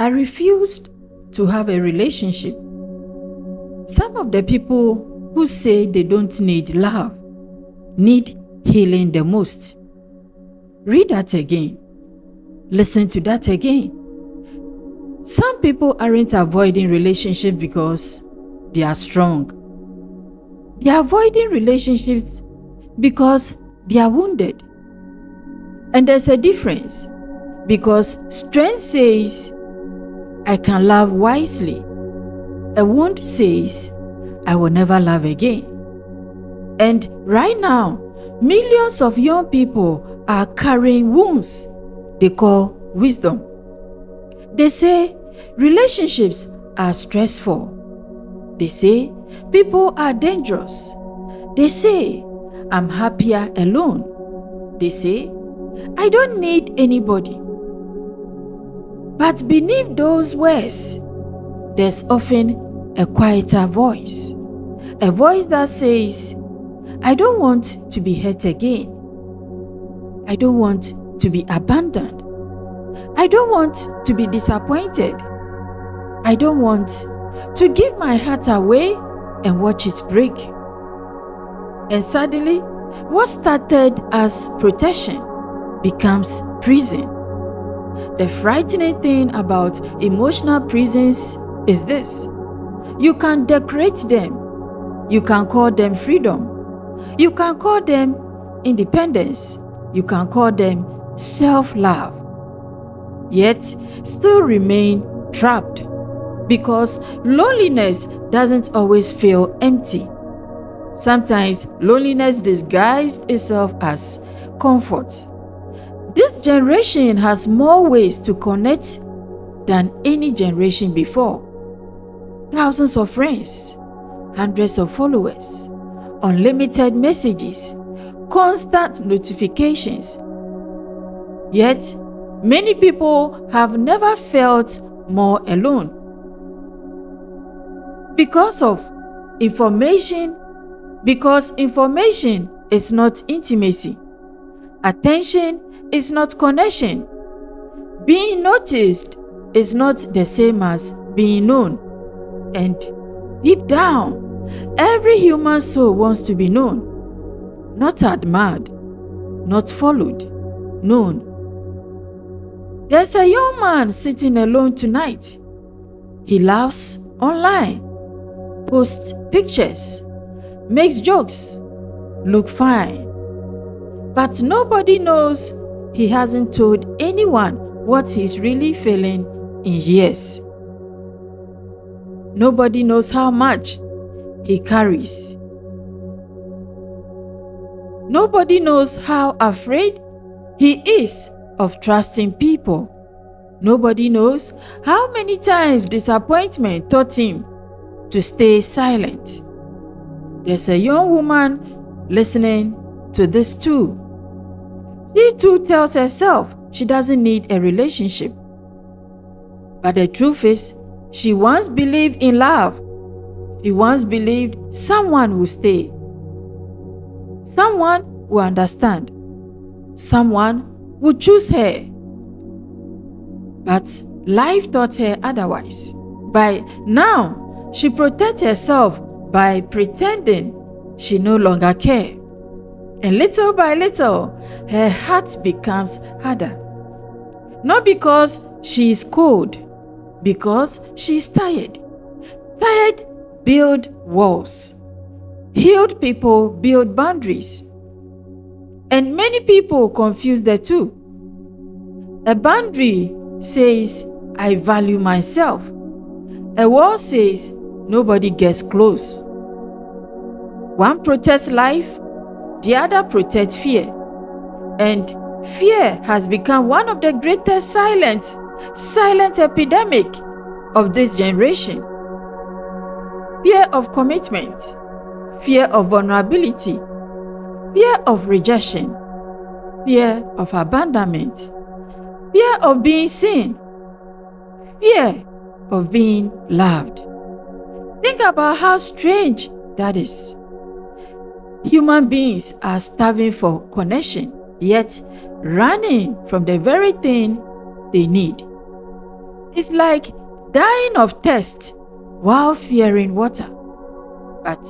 I refused to have a relationship. Some of the people who say they don't need love need healing the most. Read that again. Listen to that again. Some people aren't avoiding relationships because they are strong. They are avoiding relationships because they are wounded. And there's a difference, because strength says, I can love wisely. A wound says, I will never love again. And right now, millions of young people are carrying wounds they call wisdom. They say relationships are stressful. They say people are dangerous. They say I'm happier alone. They say I don't need anybody. But beneath those words, there's often a quieter voice. A voice that says, I don't want to be hurt again. I don't want to be abandoned. I don't want to be disappointed. I don't want to give my heart away and watch it break. And suddenly, what started as protection becomes prison. The frightening thing about emotional prisons is this: you can decorate them, you can call them freedom, you can call them independence, you can call them self-love, yet still remain trapped, because loneliness doesn't always feel empty. Sometimes loneliness disguised itself as comfort. This generation has more ways to connect than any generation before. Thousands of friends, hundreds of followers, unlimited messages, constant notifications. Yet, many people have never felt more alone. Because information is not intimacy. Attention is not connection. Being noticed is not the same as being known. And deep down, every human soul wants to be known, not admired, not followed, known. There's a young man sitting alone tonight. He laughs online, posts pictures, makes jokes, look fine. But nobody knows he hasn't told anyone what he's really feeling in years. Nobody knows how much he carries. Nobody knows how afraid he is of trusting people. Nobody knows how many times disappointment taught him to stay silent. There's a young woman listening to this too. She too tells herself she doesn't need a relationship. But the truth is, she once believed in love. She once believed someone will stay. Someone will understand. Someone will choose her. But life taught her otherwise. By now, she protects herself by pretending she no longer cares. And little by little, her heart becomes harder. Not because she is cold, because she is tired. Tired build walls. Healed people build boundaries. And many people confuse the two. A boundary says, I value myself. A wall says, nobody gets close. One protects life, the other protects fear. And fear has become one of the greatest silent epidemic of this generation. Fear of commitment, fear of vulnerability, fear of rejection, fear of abandonment, fear of being seen, fear of being loved. Think about how strange that is. Human beings are starving for connection, yet running from the very thing they need. It's like dying of thirst while fearing water. But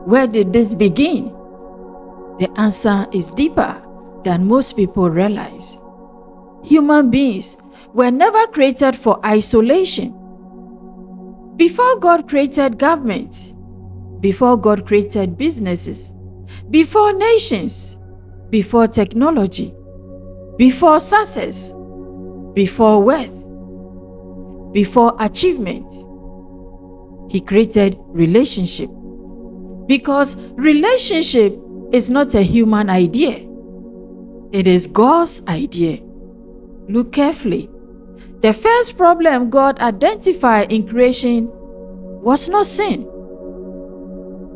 where did this begin? The answer is deeper than most people realize. Human beings were never created for isolation. Before God created governments, before God created businesses, before nations, before technology, before success, before wealth, before achievement, He created relationship. Because relationship is not a human idea. It is God's idea. Look carefully. The first problem God identified in creation was not sin.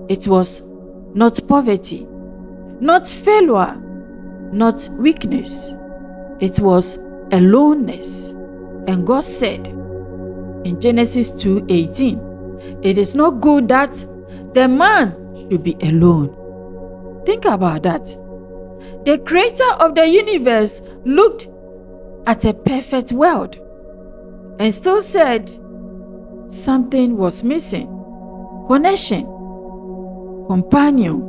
It was not poverty, not failure, not weakness. It was aloneness. And God said in Genesis 2:18, "It is not good that the man should be alone." Think about that. The creator of the universe looked at a perfect world and still said something was missing. Connection, companion,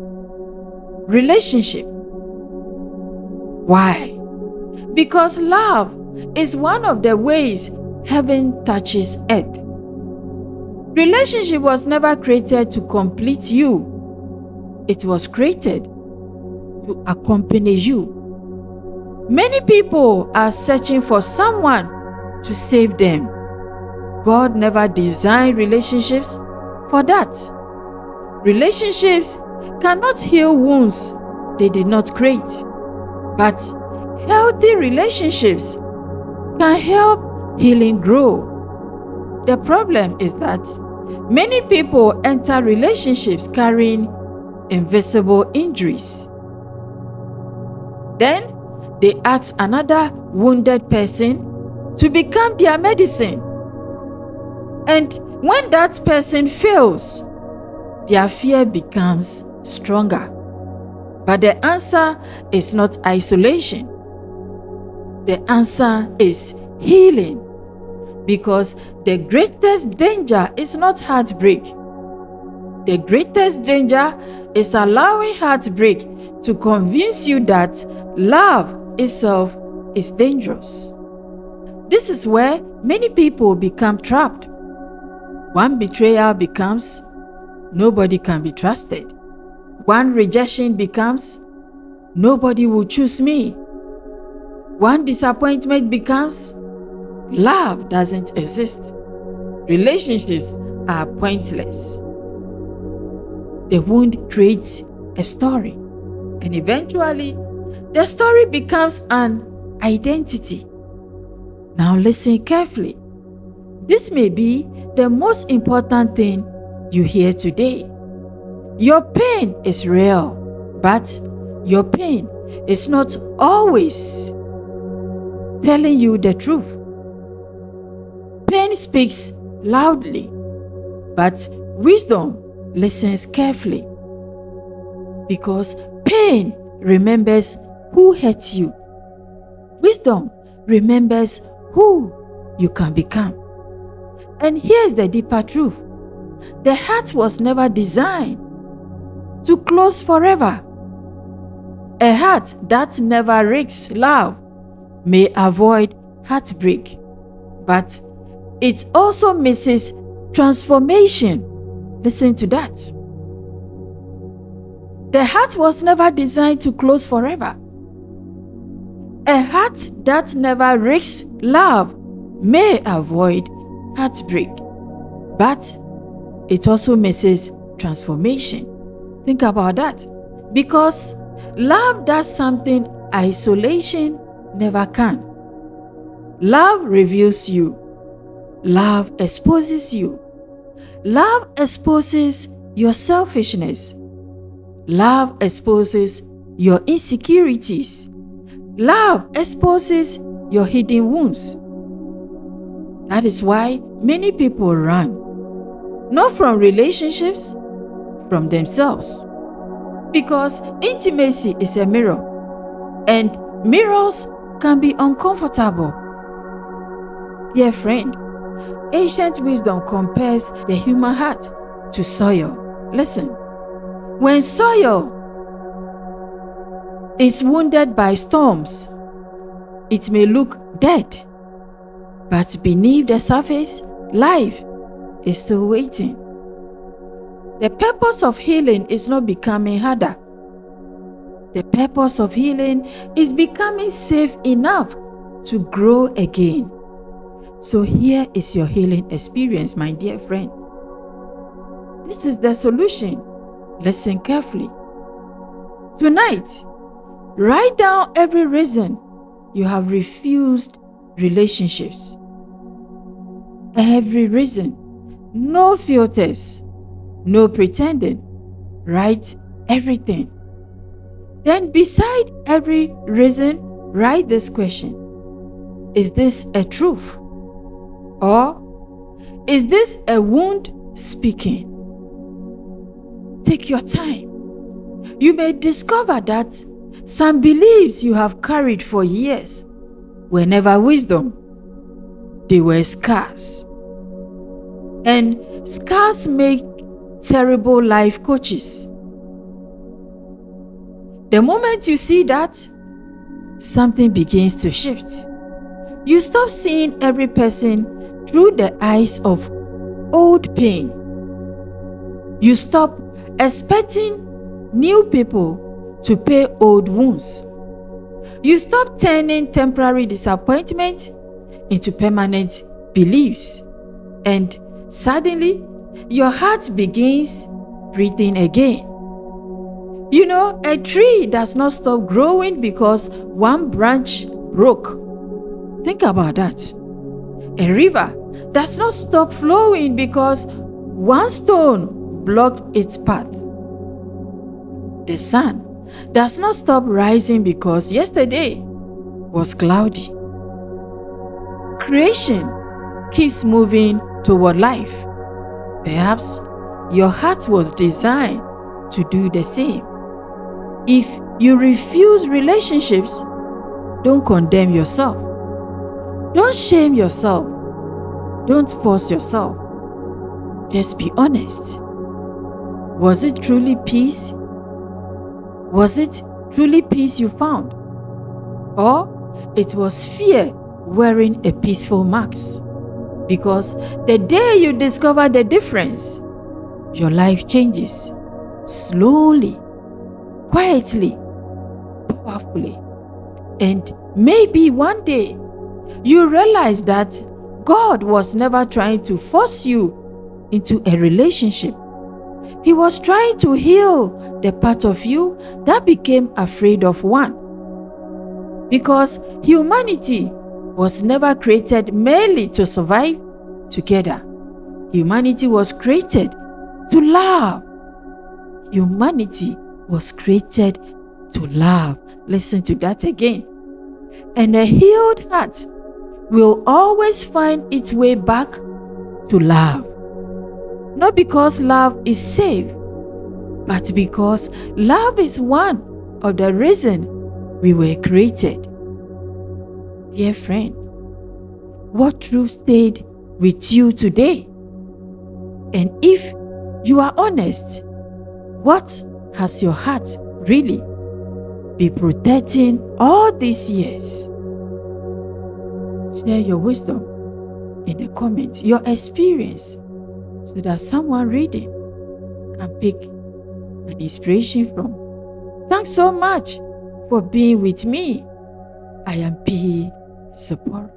relationship. Why? Because love is one of the ways heaven touches earth. Relationship was never created to complete you. It was created to accompany you. Many people are searching for someone to save them. God never designed relationships for that. Relationships cannot heal wounds they did not create. But healthy relationships can help healing grow. The problem is that many people enter relationships carrying invisible injuries. Then they ask another wounded person to become their medicine. And when that person fails, their fear becomes stronger. But the answer is not isolation. The answer is healing. Because the greatest danger is not heartbreak. The greatest danger is allowing heartbreak to convince you that love itself is dangerous. This is where many people become trapped. One betrayal becomes nobody can be trusted. One rejection becomes nobody will choose me. One disappointment becomes love doesn't exist. Relationships are pointless. The wound creates a story, and eventually the story becomes an identity. Now listen carefully. This may be the most important thing you hear today. Your pain is real, but your pain is not always telling you the truth. Pain speaks loudly, but wisdom listens carefully. Because pain remembers who hurt you. Wisdom remembers who you can become. And here's the deeper truth. The heart was never designed to close forever. A heart that never risks love may avoid heartbreak, but it also misses transformation. Listen to that. The heart was never designed to close forever. A heart that never risks love may avoid heartbreak, but it also misses transformation. Think about that. Because love does something isolation never can. Love reveals you. Love exposes you. Love exposes your selfishness. Love exposes your insecurities. Love exposes your hidden wounds. That is why many people run. Not from relationships, from themselves. Because intimacy is a mirror, and mirrors can be uncomfortable. Dear friend, Ancient wisdom compares the human heart to soil. Listen, when soil is wounded by storms, it may look dead, but beneath the surface, life is still waiting. The purpose of healing is not becoming harder. The purpose of healing is becoming safe enough to grow again. So here is your healing experience, my dear friend. This is the solution. Listen carefully. Tonight, write down every reason you have refused relationships. Every reason. No filters. No pretending. Write everything. Then beside every reason, write this question. Is this a truth? Or is this a wound speaking? Take your time. You may discover that some beliefs you have carried for years were never wisdom. They were scars. And scars make terrible life coaches. The moment you see that, something begins to shift. You stop seeing every person through the eyes of old pain. You stop expecting new people to pay old wounds. You stop turning temporary disappointment into permanent beliefs. And suddenly, your heart begins breathing again. You know, a tree does not stop growing because one branch broke. Think about that. A river does not stop flowing because one stone blocked its path. The sun does not stop rising because yesterday was cloudy. Creation keeps moving toward life. Perhaps your heart was designed to do the same. If you refuse relationships, don't condemn yourself. Don't shame yourself. Don't force yourself. Just be honest. Was it truly peace? Was it truly peace you found? Or it was fear wearing a peaceful mask? Because the day you discover the difference, your life changes slowly, quietly, powerfully. And maybe one day you realize that God was never trying to force you into a relationship. He was trying to heal the part of you that became afraid of one. Because humanity was never created merely to survive together. Humanity was created to love. Humanity was created to love. Listen to that again. And a healed heart will always find its way back to love. Not because love is safe, but because love is one of the reasons we were created. Dear friend, what truth stayed with you today? And if you are honest, what has your heart really been protecting all these years? Share your wisdom in the comments, your experience, so that someone reading can pick an inspiration from. Thanks so much for being with me. I am ThePZipporah.